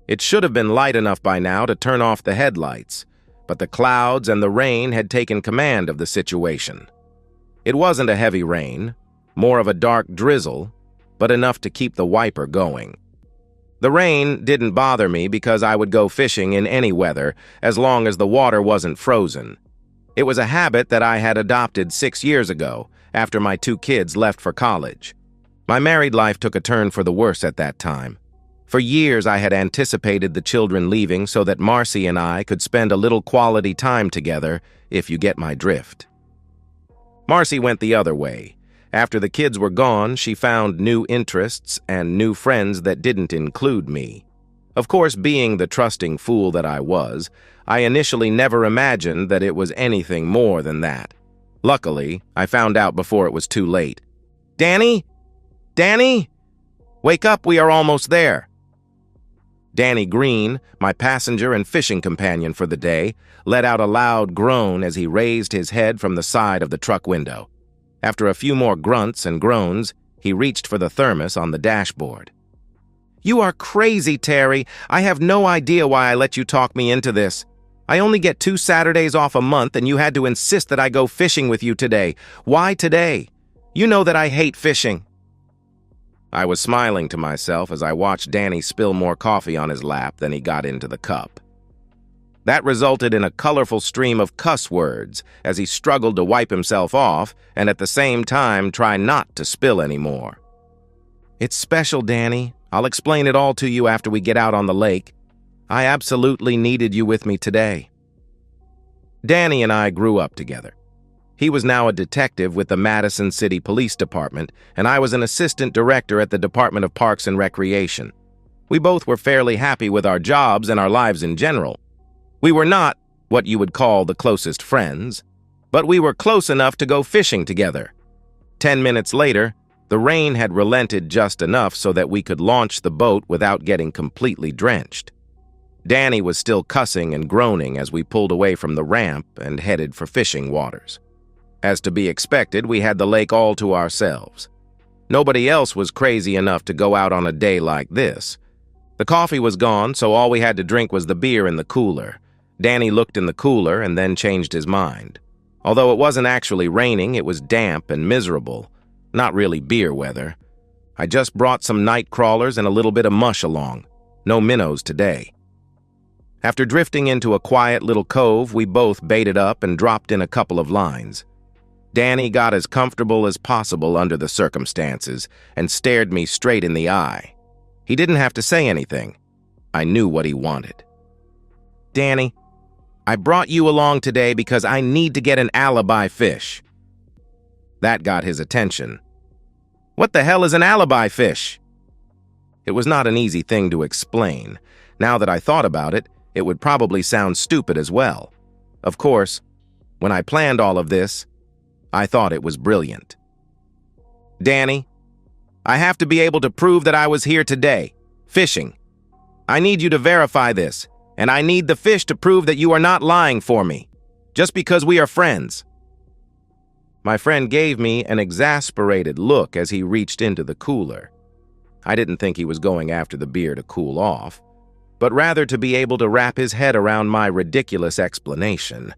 It should have been light enough by now to turn off the headlights, but the clouds and the rain had taken command of the situation. It wasn't a heavy rain, more of a dark drizzle, but enough to keep the wiper going. The rain didn't bother me because I would go fishing in any weather as long as the water wasn't frozen. It was a habit that I had adopted 6 years ago after my 2 kids left for college. My married life took a turn for the worse at that time. For years I had anticipated the children leaving so that Marcy and I could spend a little quality time together, if you get my drift. Marcy went the other way. After the kids were gone, she found new interests and new friends that didn't include me. Of course, being the trusting fool that I was, I initially never imagined that it was anything more than that. Luckily, I found out before it was too late. "Danny? Danny? Wake up, we are almost there." Danny Green, my passenger and fishing companion for the day, let out a loud groan as he raised his head from the side of the truck window. After a few more grunts and groans, he reached for the thermos on the dashboard. "You are crazy, Terry. I have no idea why I let you talk me into this. I only get 2 Saturdays off a month and you had to insist that I go fishing with you today. Why today? You know that I hate fishing." I was smiling to myself as I watched Danny spill more coffee on his lap than he got into the cup. That resulted in a colorful stream of cuss words as he struggled to wipe himself off and at the same time try not to spill any more. "It's special, Danny. I'll explain it all to you after we get out on the lake. I absolutely needed you with me today." Danny and I grew up together. He was now a detective with the Madison City Police Department, and I was an assistant director at the Department of Parks and Recreation. We both were fairly happy with our jobs and our lives in general. We were not what you would call the closest friends, but we were close enough to go fishing together. 10 minutes later, the rain had relented just enough so that we could launch the boat without getting completely drenched. Danny was still cussing and groaning as we pulled away from the ramp and headed for fishing waters. As to be expected, we had the lake all to ourselves. Nobody else was crazy enough to go out on a day like this. The coffee was gone, so all we had to drink was the beer in the cooler. Danny looked in the cooler and then changed his mind. Although it wasn't actually raining, it was damp and miserable. Not really beer weather. I just brought some night crawlers and a little bit of mush along. No minnows today. After drifting into a quiet little cove, we both baited up and dropped in a couple of lines. Danny got as comfortable as possible under the circumstances and stared me straight in the eye. He didn't have to say anything. I knew what he wanted. "Danny, I brought you along today because I need to get an alibi fish." That got his attention. "What the hell is an alibi fish?" It was not an easy thing to explain. Now that I thought about it, it would probably sound stupid as well. Of course, when I planned all of this, I thought it was brilliant. "Danny, I have to be able to prove that I was here today, fishing. I need you to verify this, and I need the fish to prove that you are not lying for me, just because we are friends." My friend gave me an exasperated look as he reached into the cooler. I didn't think he was going after the beer to cool off, but rather to be able to wrap his head around my ridiculous explanation.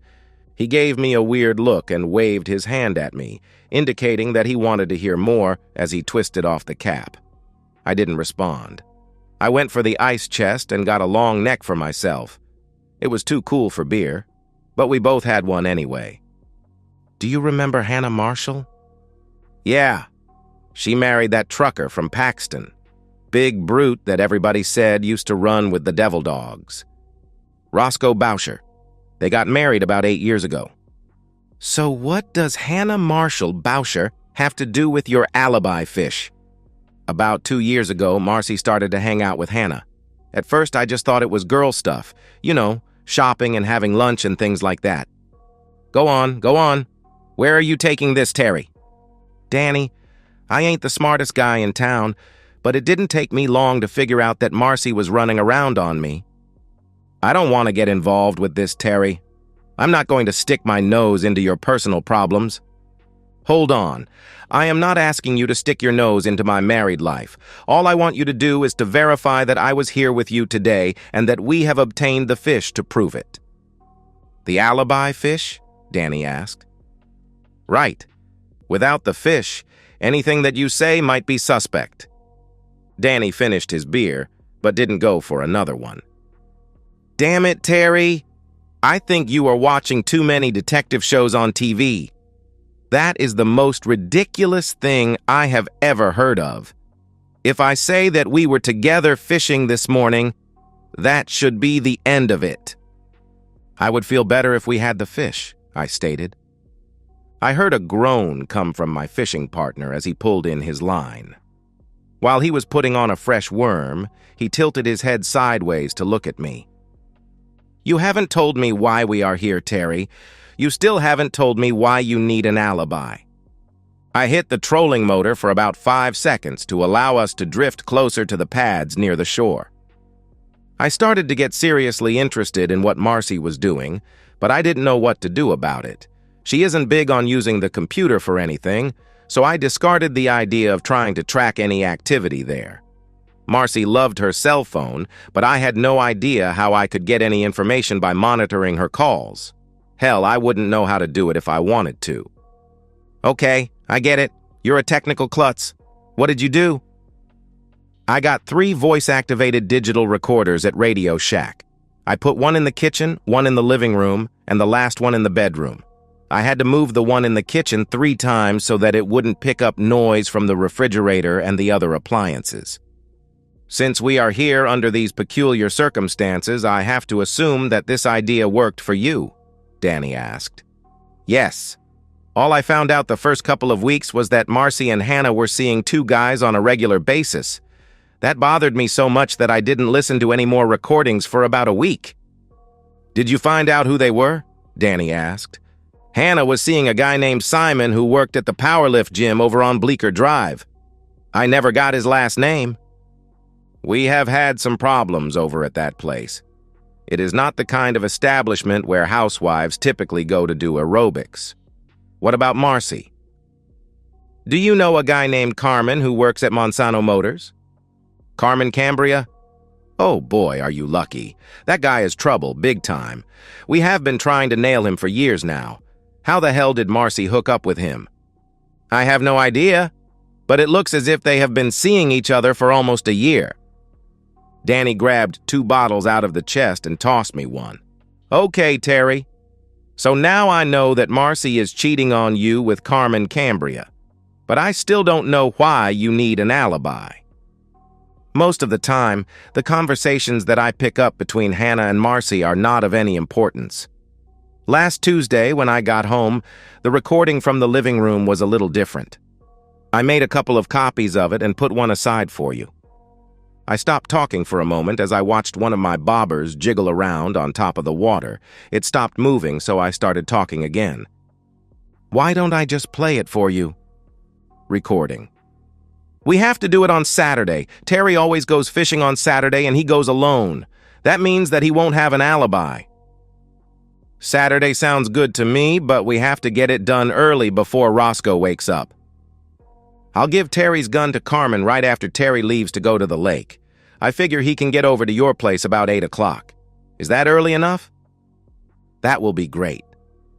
He gave me a weird look and waved his hand at me, indicating that he wanted to hear more as he twisted off the cap. I didn't respond. I went for the ice chest and got a long neck for myself. It was too cool for beer, but we both had one anyway. "Do you remember Hannah Marshall?" "Yeah. She married that trucker from Paxton. Big brute that everybody said used to run with the devil dogs. Roscoe Bousher. They got married about 8 years ago." "So what does Hannah Marshall Bousher have to do with your alibi fish?" "About 2 years ago, Marcy started to hang out with Hannah. At first, I just thought it was girl stuff. You know, shopping and having lunch and things like that." Go on. Where are you taking this, Terry?" "Danny, I ain't the smartest guy in town, but it didn't take me long to figure out that Marcy was running around on me." "I don't want to get involved with this, Terry. I'm not going to stick my nose into your personal problems." Hold on. I am not asking you to stick your nose into my married life. All I want you to do is to verify that I was here with you today and that we have obtained the fish to prove it." "The alibi fish?" Danny asked. "Right. Without the fish, anything that you say might be suspect." Danny finished his beer, but didn't go for another one. "Damn it, Terry. I think you are watching too many detective shows on TV. That is the most ridiculous thing I have ever heard of. If I say that we were together fishing this morning, that should be the end of it." "I would feel better if we had the fish," I stated. I heard a groan come from my fishing partner as he pulled in his line. While he was putting on a fresh worm, he tilted his head sideways to look at me. "You haven't told me why we are here, Terry. You still haven't told me why you need an alibi." I hit the trolling motor for about 5 seconds to allow us to drift closer to the pads near the shore. I started to get seriously interested in what Marcy was doing, but I didn't know what to do about it. She isn't big on using the computer for anything, so I discarded the idea of trying to track any activity there. Marcy loved her cell phone, but I had no idea how I could get any information by monitoring her calls. Hell, I wouldn't know how to do it if I wanted to. "Okay, I get it. You're a technical klutz. What did you do?" "I got 3 voice-activated digital recorders at Radio Shack. I put one in the kitchen, one in the living room, and the last one in the bedroom. I had to move the one in the kitchen 3 times so that it wouldn't pick up noise from the refrigerator and the other appliances. Since we are here under these peculiar circumstances, I have to assume that this idea worked for you," Danny asked. "Yes. All I found out the first couple of weeks was that Marcy and Hannah were seeing 2 guys on a regular basis. That bothered me so much that I didn't listen to any more recordings for about a week." "Did you find out who they were?" Danny asked. "Hannah was seeing a guy named Simon who worked at the powerlift gym over on Bleecker Drive. I never got his last name." "We have had some problems over at that place. It is not the kind of establishment where housewives typically go to do aerobics." "What about Marcy?" "Do you know a guy named Carmen who works at Monsanto Motors?" "Carmen Cambria? Oh boy, are you lucky. That guy is trouble, big time. We have been trying to nail him for years now. How the hell did Marcy hook up with him?" "I have no idea, but it looks as if they have been seeing each other for almost a year." Danny grabbed 2 bottles out of the chest and tossed me one. "Okay, Terry. So now I know that Marcy is cheating on you with Carmen Cambria, but I still don't know why you need an alibi." Most of the time, the conversations that I pick up between Hannah and Marcy are not of any importance. Last Tuesday, when I got home, the recording from the living room was a little different. I made a couple of copies of it and put one aside for you. I stopped talking for a moment as I watched one of my bobbers jiggle around on top of the water. It stopped moving, so I started talking again. "Why don't I just play it for you?" Recording. "We have to do it on Saturday. Terry always goes fishing on Saturday and he goes alone. That means that he won't have an alibi." "Saturday sounds good to me, but we have to get it done early before Roscoe wakes up." "I'll give Terry's gun to Carmen right after Terry leaves to go to the lake. I figure he can get over to your place about 8 o'clock. Is that early enough?" "That will be great.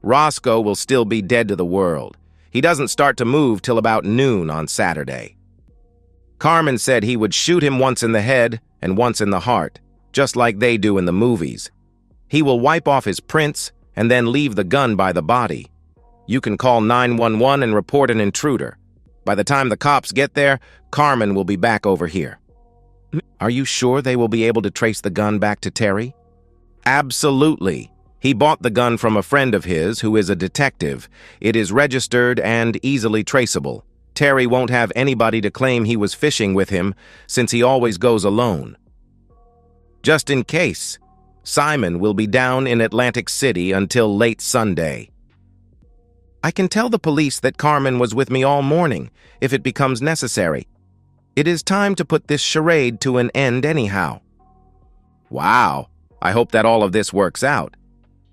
Roscoe will still be dead to the world. He doesn't start to move till about noon on Saturday. Carmen said he would shoot him once in the head and once in the heart, just like they do in the movies. He will wipe off his prints and then leave the gun by the body. You can call 911 and report an intruder. By the time the cops get there, Carmen will be back over here." "Are you sure they will be able to trace the gun back to Terry?" "Absolutely. He bought the gun from a friend of his who is a detective. It is registered and easily traceable. Terry won't have anybody to claim he was fishing with him since he always goes alone. Just in case, Simon will be down in Atlantic City until late Sunday." "I can tell the police that Carmen was with me all morning, if it becomes necessary. It is time to put this charade to an end anyhow." "Wow, I hope that all of this works out.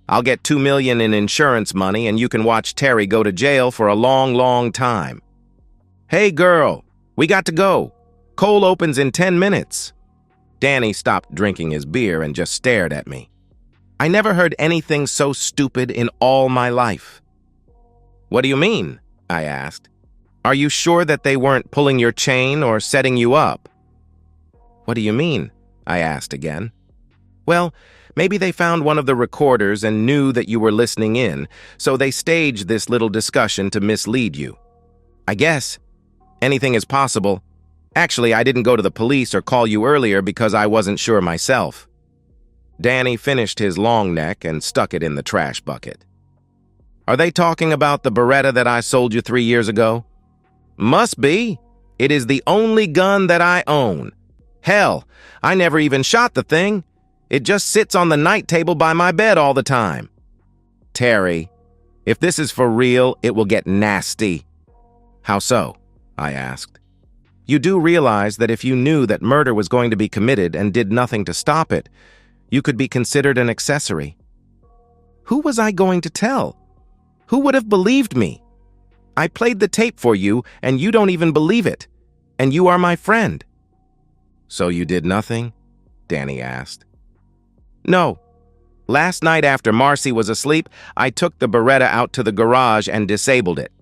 I'll get $2 million in insurance money and you can watch Terry go to jail for a long, long time. Hey girl, we got to go. Coal opens in 10 minutes. Danny stopped drinking his beer and just stared at me. I never heard anything so stupid in all my life. What do you mean? I asked. Are you sure that they weren't pulling your chain or setting you up? What do you mean? I asked again. Well, maybe they found one of the recorders and knew that you were listening in, so they staged this little discussion to mislead you. I guess. Anything is possible. Actually, I didn't go to the police or call you earlier because I wasn't sure myself. Danny finished his long neck and stuck it in the trash bucket. Are they talking about the Beretta that I sold you 3 years ago? Must be. It is the only gun that I own. Hell, I never even shot the thing. It just sits on the night table by my bed all the time. Terry, if this is for real, it will get nasty. How so? I asked. You do realize that if you knew that murder was going to be committed and did nothing to stop it, you could be considered an accessory. Who was I going to tell? Who would have believed me? I played the tape for you, and you don't even believe it. And you are my friend. So you did nothing? Danny asked. No. Last night after Marcy was asleep, I took the Beretta out to the garage and disabled it.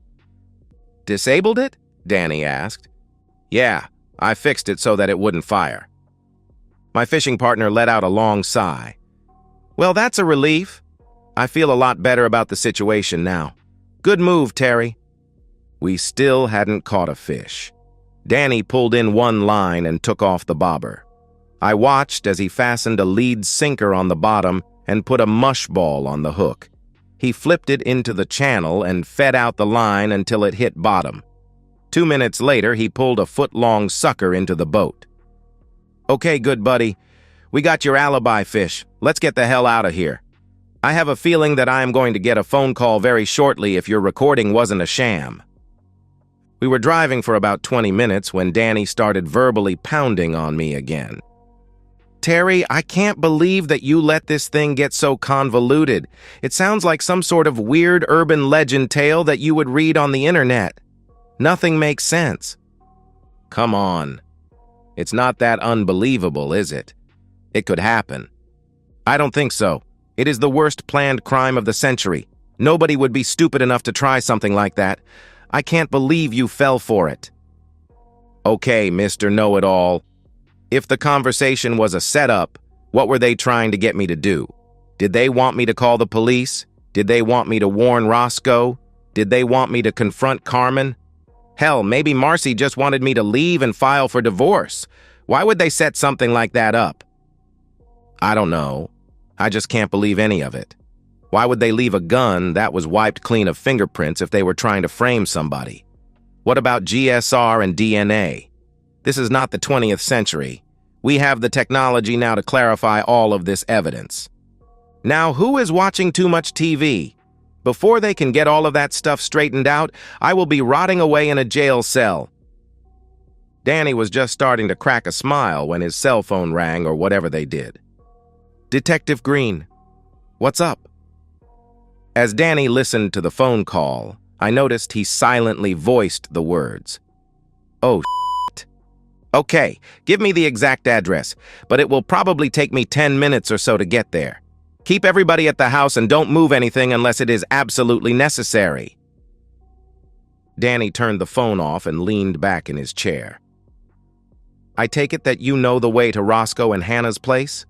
Disabled it? Danny asked. Yeah, I fixed it so that it wouldn't fire. My fishing partner let out a long sigh. Well, that's a relief. I feel a lot better about the situation now. Good move, Terry. We still hadn't caught a fish. Danny pulled in one line and took off the bobber. I watched as he fastened a lead sinker on the bottom and put a mush ball on the hook. He flipped it into the channel and fed out the line until it hit bottom. 2 minutes later, he pulled a foot-long sucker into the boat. Okay, good buddy. We got your alibi fish. Let's get the hell out of here. I have a feeling that I am going to get a phone call very shortly if your recording wasn't a sham. We were driving for about 20 minutes when Danny started verbally pounding on me again. Terry, I can't believe that you let this thing get so convoluted. It sounds like some sort of weird urban legend tale that you would read on the internet. Nothing makes sense. Come on. It's not that unbelievable, is it? It could happen. I don't think so. It is the worst planned crime of the century. Nobody would be stupid enough to try something like that. I can't believe you fell for it. Okay, Mr. Know-It-All. If the conversation was a setup, what were they trying to get me to do? Did they want me to call the police? Did they want me to warn Roscoe? Did they want me to confront Carmen? Hell, maybe Marcy just wanted me to leave and file for divorce. Why would they set something like that up? I don't know. I just can't believe any of it. Why would they leave a gun that was wiped clean of fingerprints if they were trying to frame somebody? What about GSR and DNA? This is not the 20th century. We have the technology now to clarify all of this evidence. Now, who is watching too much TV? Before they can get all of that stuff straightened out, I will be rotting away in a jail cell. Danny was just starting to crack a smile when his cell phone rang or whatever they did. Detective Green, what's up? As Danny listened to the phone call, I noticed he silently voiced the words. Oh, shit. Okay, give me the exact address, but it will probably take me 10 minutes or so to get there. Keep everybody at the house and don't move anything unless it is absolutely necessary. Danny turned the phone off and leaned back in his chair. I take it that you know the way to Roscoe and Hannah's place?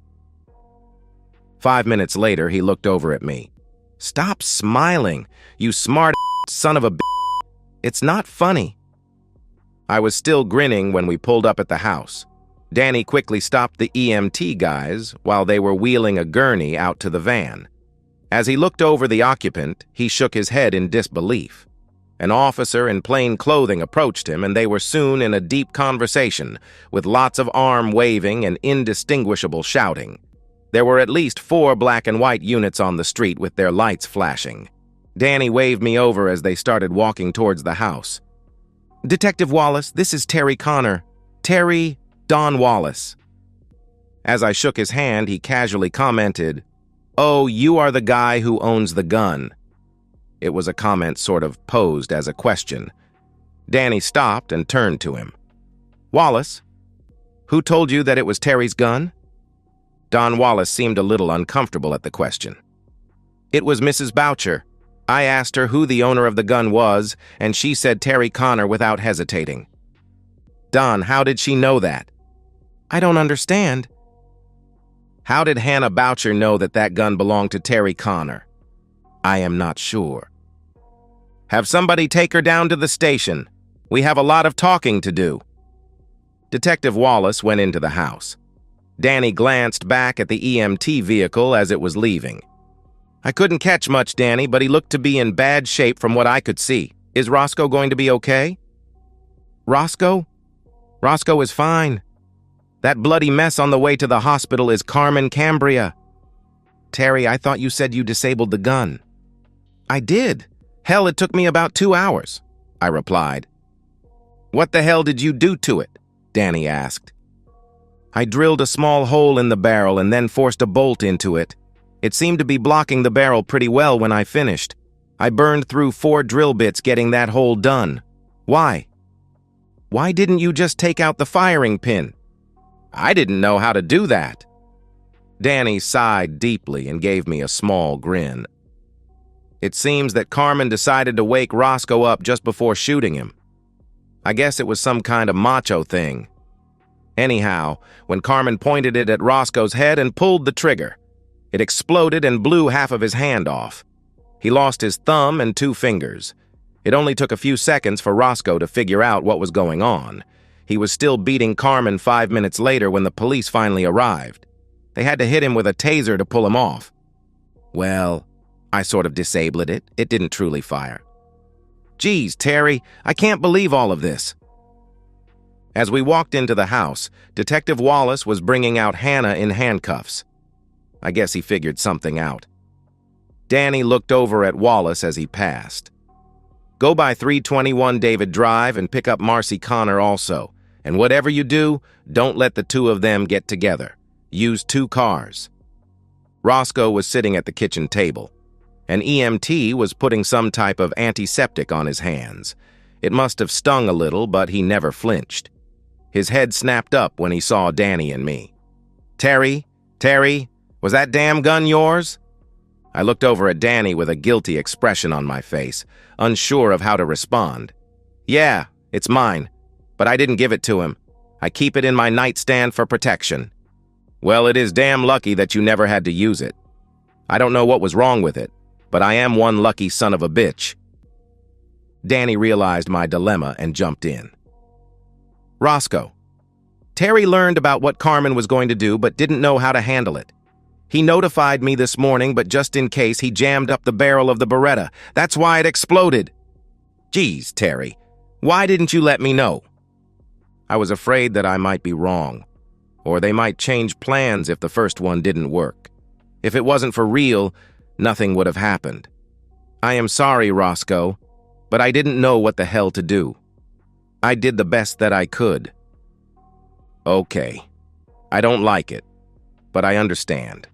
5 minutes later, he looked over at me. Stop smiling, you smart son of a b****. It's not funny. I was still grinning when we pulled up at the house. Danny quickly stopped the EMT guys while they were wheeling a gurney out to the van. As he looked over the occupant, he shook his head in disbelief. An officer in plain clothing approached him, and they were soon in a deep conversation, with lots of arm waving and indistinguishable shouting. There were at least 4 black and white units on the street with their lights flashing. Danny waved me over as they started walking towards the house. Detective Wallace, this is Terry Connor. Terry Don Wallace. As I shook his hand, he casually commented, "Oh, you are the guy who owns the gun." It was a comment sort of posed as a question. Danny stopped and turned to him. "Wallace, who told you that it was Terry's gun?" Don Wallace seemed a little uncomfortable at the question. "It was Mrs. Boucher. I asked her who the owner of the gun was, and she said Terry Connor without hesitating." "Don, how did she know that?" "I don't understand." "How did Hannah Boucher know that that gun belonged to Terry Connor?" "I am not sure." "Have somebody take her down to the station. We have a lot of talking to do." Detective Wallace went into the house. Danny glanced back at the EMT vehicle as it was leaving. "I couldn't catch much, Danny, but he looked to be in bad shape from what I could see. Is Roscoe going to be okay?" "Roscoe? Roscoe is fine. That bloody mess on the way to the hospital is Carmen Cambria." "Terry, I thought you said you disabled the gun." "I did. Hell, it took me about 2 hours," I replied. "What the hell did you do to it?" Danny asked. "I drilled a small hole in the barrel and then forced a bolt into it. It seemed to be blocking the barrel pretty well when I finished. I burned through 4 drill bits getting that hole done." "Why?" "Why didn't you just take out the firing pin?" "I didn't know how to do that." Danny sighed deeply and gave me a small grin. "It seems that Carmen decided to wake Roscoe up just before shooting him. I guess it was some kind of macho thing. Anyhow, when Carmen pointed it at Roscoe's head and pulled the trigger, it exploded and blew half of his hand off. He lost his thumb and 2 fingers. It only took a few seconds for Roscoe to figure out what was going on. He was still beating Carmen 5 minutes later when the police finally arrived. They had to hit him with a taser to pull him off. Well, I sort of disabled it. It didn't truly fire." "Geez, Terry, I can't believe all of this." As we walked into the house, Detective Wallace was bringing out Hannah in handcuffs. I guess he figured something out. Danny looked over at Wallace as he passed. "Go by 321 David Drive and pick up Marcy Connor also. And whatever you do, don't let the 2 of them get together. Use 2 cars." Roscoe was sitting at the kitchen table. An EMT was putting some type of antiseptic on his hands. It must have stung a little, but he never flinched. His head snapped up when he saw Danny and me. Terry, was that damn gun yours?" I looked over at Danny with a guilty expression on my face, unsure of how to respond. "Yeah, it's mine, but I didn't give it to him. I keep it in my nightstand for protection." "Well, it is damn lucky that you never had to use it. I don't know what was wrong with it, but I am one lucky son of a bitch." Danny realized my dilemma and jumped in. "Roscoe, Terry learned about what Carmen was going to do but didn't know how to handle it. He notified me this morning, but just in case, he jammed up the barrel of the Beretta. That's why it exploded." "Geez, Terry, why didn't you let me know?" "I was afraid that I might be wrong, or they might change plans if the first one didn't work. If it wasn't for real, nothing would have happened. I am sorry, Roscoe, but I didn't know what the hell to do. I did the best that I could." "Okay, I don't like it, but I understand.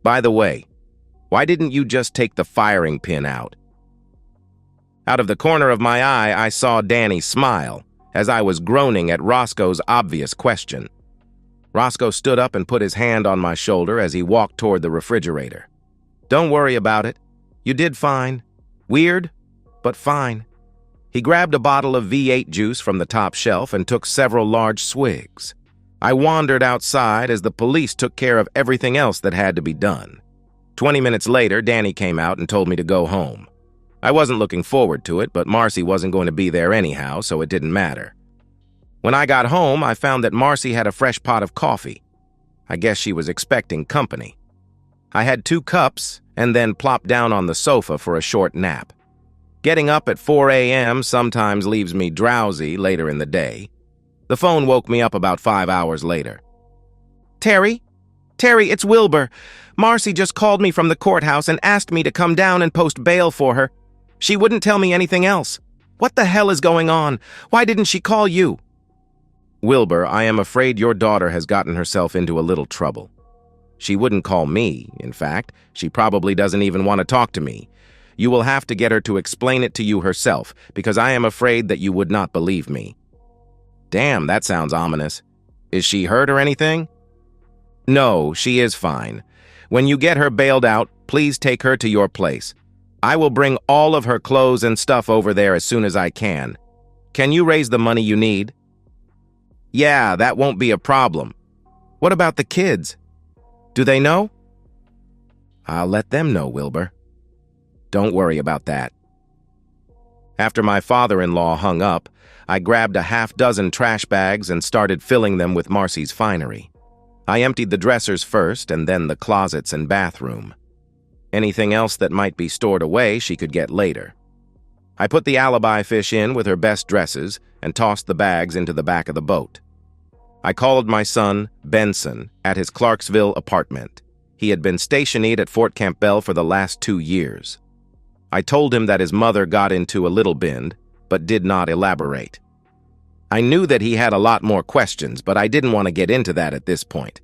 By the way, why didn't you just take the firing pin out?" Out of the corner of my eye, I saw Danny smile as I was groaning at Roscoe's obvious question. Roscoe stood up and put his hand on my shoulder as he walked toward the refrigerator. "Don't worry about it. You did fine. Weird, but fine." He grabbed a bottle of V8 juice from the top shelf and took several large swigs. I wandered outside as the police took care of everything else that had to be done. 20 minutes later, Danny came out and told me to go home. I wasn't looking forward to it, but Marcy wasn't going to be there anyhow, so it didn't matter. When I got home, I found that Marcy had a fresh pot of coffee. I guess she was expecting company. I had 2 cups and then plopped down on the sofa for a short nap. Getting up at 4 a.m. sometimes leaves me drowsy later in the day. The phone woke me up about 5 hours later. Terry, it's Wilbur. Marcy just called me from the courthouse and asked me to come down and post bail for her. She wouldn't tell me anything else. What the hell is going on? Why didn't she call you?" "Wilbur, I am afraid your daughter has gotten herself into a little trouble. She wouldn't call me, in fact. She probably doesn't even want to talk to me. You will have to get her to explain it to you herself, because I am afraid that you would not believe me." Damn, that sounds ominous. Is she hurt or anything? No, she is fine. When you get her bailed out, please take her to your place. I will bring all of her clothes and stuff over there as soon as I can. Can you raise the money you need? Yeah, that won't be a problem. What about the kids? Do they know? I'll let them know, Wilbur. Don't worry about that. After my father-in-law hung up, I grabbed a half-dozen trash bags and started filling them with Marcy's finery. I emptied the dressers first and then the closets and bathroom. Anything else that might be stored away she could get later. I put the alibi fish in with her best dresses and tossed the bags into the back of the boat. I called my son, Benson, at his Clarksville apartment. He had been stationed at Fort Campbell for the last 2 years. I told him that his mother got into a little bend, but did not elaborate. I knew that he had a lot more questions, but I didn't want to get into that at this point.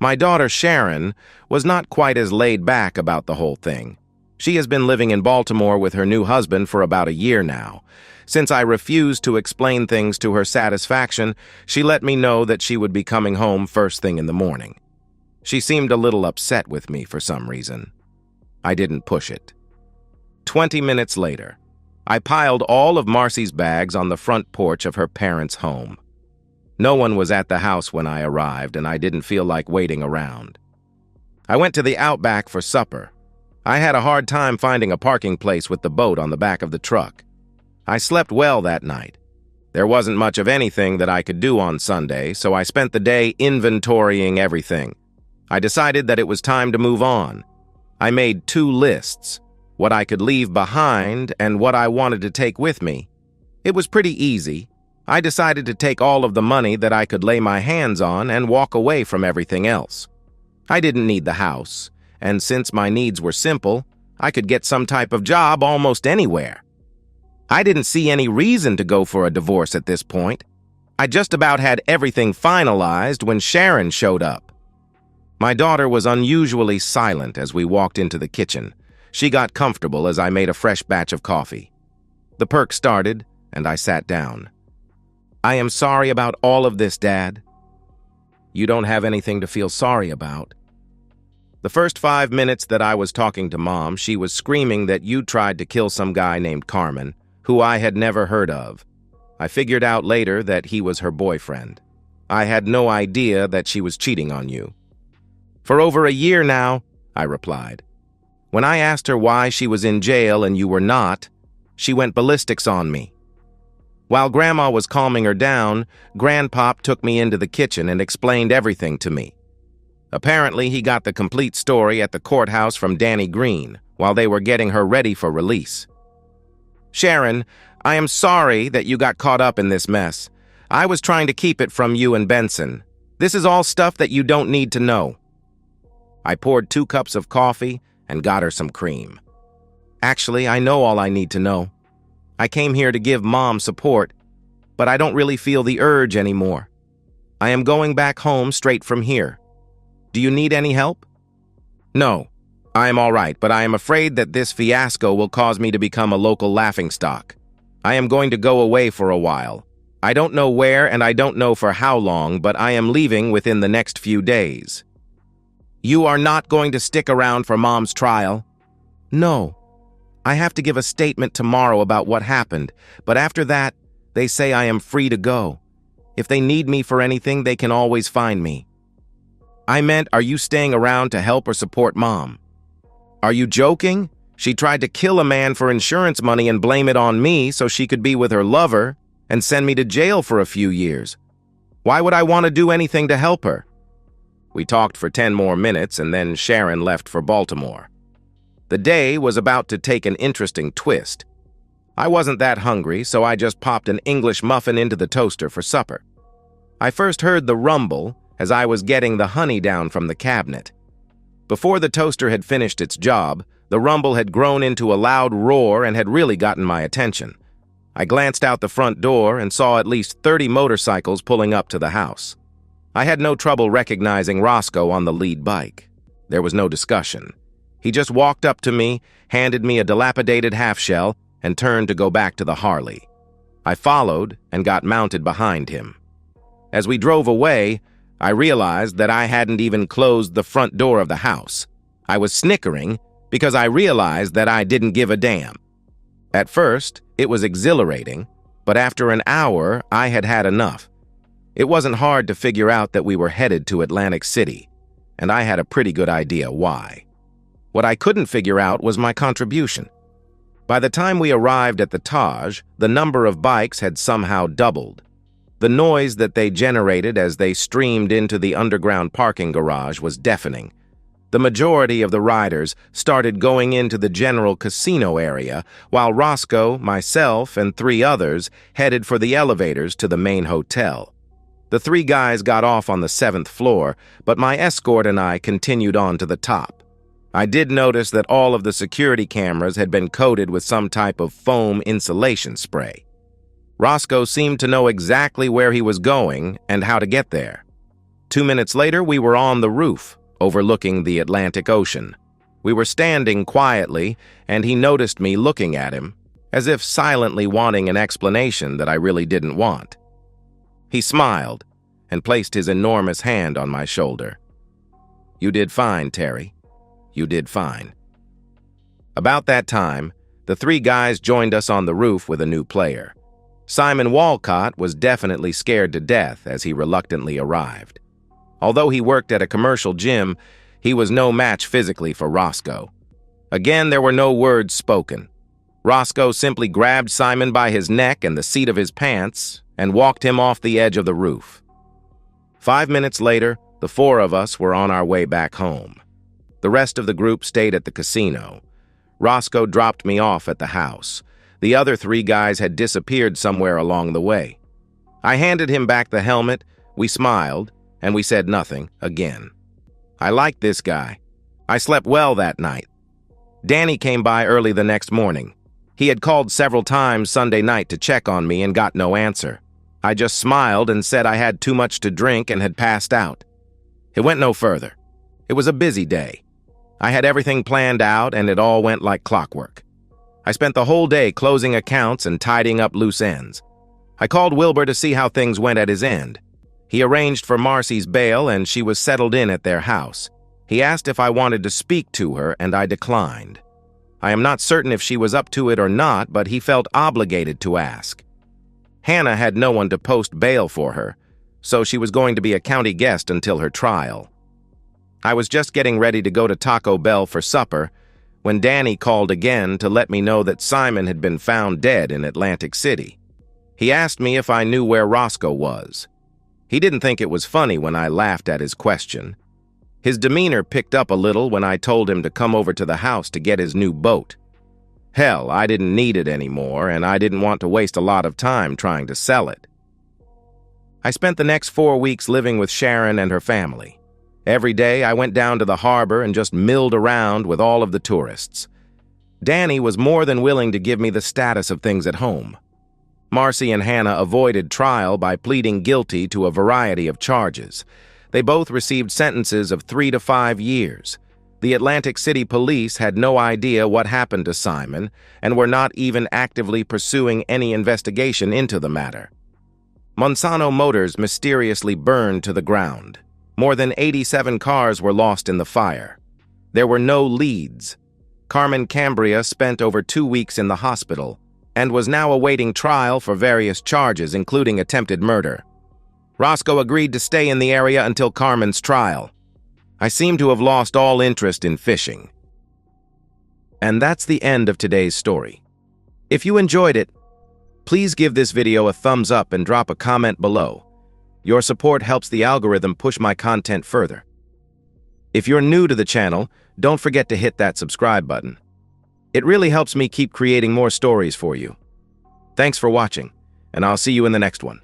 My daughter Sharon was not quite as laid back about the whole thing. She has been living in Baltimore with her new husband for about a year now. Since I refused to explain things to her satisfaction, she let me know that she would be coming home first thing in the morning. She seemed a little upset with me for some reason. I didn't push it. 20 minutes later, I piled all of Marcy's bags on the front porch of her parents' home. No one was at the house when I arrived, and I didn't feel like waiting around. I went to the Outback for supper. I had a hard time finding a parking place with the boat on the back of the truck. I slept well that night. There wasn't much of anything that I could do on Sunday, so I spent the day inventorying everything. I decided that it was time to move on. I made 2 lists, what I could leave behind and what I wanted to take with me. It was pretty easy. I decided to take all of the money that I could lay my hands on and walk away from everything else. I didn't need the house, and since my needs were simple, I could get some type of job almost anywhere. I didn't see any reason to go for a divorce at this point. I just about had everything finalized when Sharon showed up. My daughter was unusually silent as we walked into the kitchen. She got comfortable as I made a fresh batch of coffee. The perk started, and I sat down. I am sorry about all of this, Dad. You don't have anything to feel sorry about. The first 5 minutes that I was talking to Mom, she was screaming that you tried to kill some guy named Carmen, who I had never heard of. I figured out later that he was her boyfriend. I had no idea that she was cheating on you. For over a year now, I replied. When I asked her why she was in jail and you were not, she went ballistics on me. While Grandma was calming her down, Grandpop took me into the kitchen and explained everything to me. Apparently, he got the complete story at the courthouse from Danny Green while they were getting her ready for release. Sharon, I am sorry that you got caught up in this mess. I was trying to keep it from you and Benson. This is all stuff that you don't need to know. I poured 2 cups of coffee and got her some cream. Actually, I know all I need to know. I came here to give Mom support, but I don't really feel the urge anymore. I am going back home straight from here. Do you need any help? No, I am all right, but I am afraid that this fiasco will cause me to become a local laughingstock. I am going to go away for a while. I don't know where and I don't know for how long, but I am leaving within the next few days. You are not going to stick around for Mom's trial? No. I have to give a statement tomorrow about what happened, but after that, they say I am free to go. If they need me for anything, they can always find me. I meant, are you staying around to help or support Mom? Are you joking? She tried to kill a man for insurance money and blame it on me so she could be with her lover and send me to jail for a few years. Why would I want to do anything to help her? We talked for 10 more minutes and then Sharon left for Baltimore. The day was about to take an interesting twist. I wasn't that hungry, so I just popped an English muffin into the toaster for supper. I first heard the rumble as I was getting the honey down from the cabinet. Before the toaster had finished its job, the rumble had grown into a loud roar and had really gotten my attention. I glanced out the front door and saw at least 30 motorcycles pulling up to the house. I had no trouble recognizing Roscoe on the lead bike. There was no discussion. He just walked up to me, handed me a dilapidated half-shell, and turned to go back to the Harley. I followed and got mounted behind him. As we drove away, I realized that I hadn't even closed the front door of the house. I was snickering because I realized that I didn't give a damn. At first, it was exhilarating, but after an hour, I had had enough. It wasn't hard to figure out that we were headed to Atlantic City, and I had a pretty good idea why. What I couldn't figure out was my contribution. By the time we arrived at the Taj, the number of bikes had somehow doubled. The noise that they generated as they streamed into the underground parking garage was deafening. The majority of the riders started going into the general casino area, while Roscoe, myself, and 3 others headed for the elevators to the main hotel. The 3 guys got off on the 7th floor, but my escort and I continued on to the top. I did notice that all of the security cameras had been coated with some type of foam insulation spray. Roscoe seemed to know exactly where he was going and how to get there. 2 minutes later, we were on the roof, overlooking the Atlantic Ocean. We were standing quietly, and he noticed me looking at him, as if silently wanting an explanation that I really didn't want. He smiled and placed his enormous hand on my shoulder. "You did fine, Terry. You did fine." About that time, the 3 guys joined us on the roof with a new player. Simon Walcott was definitely scared to death as he reluctantly arrived. Although he worked at a commercial gym, he was no match physically for Roscoe. Again, there were no words spoken. Roscoe simply grabbed Simon by his neck and the seat of his pants and walked him off the edge of the roof. 5 minutes later, the 4 of us were on our way back home. The rest of the group stayed at the casino. Roscoe dropped me off at the house. The other 3 guys had disappeared somewhere along the way. I handed him back the helmet, we smiled, and we said nothing again. I liked this guy. I slept well that night. Danny came by early the next morning. He had called several times Sunday night to check on me and got no answer. I just smiled and said I had too much to drink and had passed out. It went no further. It was a busy day. I had everything planned out and it all went like clockwork. I spent the whole day closing accounts and tidying up loose ends. I called Wilbur to see how things went at his end. He arranged for Marcy's bail and she was settled in at their house. He asked if I wanted to speak to her and I declined. I am not certain if she was up to it or not, but he felt obligated to ask. Hannah had no one to post bail for her, so she was going to be a county guest until her trial. I was just getting ready to go to Taco Bell for supper when Danny called again to let me know that Simon had been found dead in Atlantic City. He asked me if I knew where Roscoe was. He didn't think it was funny when I laughed at his question. His demeanor picked up a little when I told him to come over to the house to get his new boat. Hell, I didn't need it anymore, and I didn't want to waste a lot of time trying to sell it. I spent the next 4 weeks living with Sharon and her family. Every day I went down to the harbor and just milled around with all of the tourists. Danny was more than willing to give me the status of things at home. Marcy and Hannah avoided trial by pleading guilty to a variety of charges. They both received sentences of 3 to 5 years. The Atlantic City police had no idea what happened to Simon and were not even actively pursuing any investigation into the matter. Monsanto Motors mysteriously burned to the ground. More than 87 cars were lost in the fire. There were no leads. Carmen Cambria spent over 2 weeks in the hospital and was now awaiting trial for various charges, including attempted murder. Roscoe agreed to stay in the area until Carmen's trial. I seem to have lost all interest in fishing. And that's the end of today's story. If you enjoyed it, please give this video a thumbs up and drop a comment below. Your support helps the algorithm push my content further. If you're new to the channel, don't forget to hit that subscribe button. It really helps me keep creating more stories for you. Thanks for watching, and I'll see you in the next one.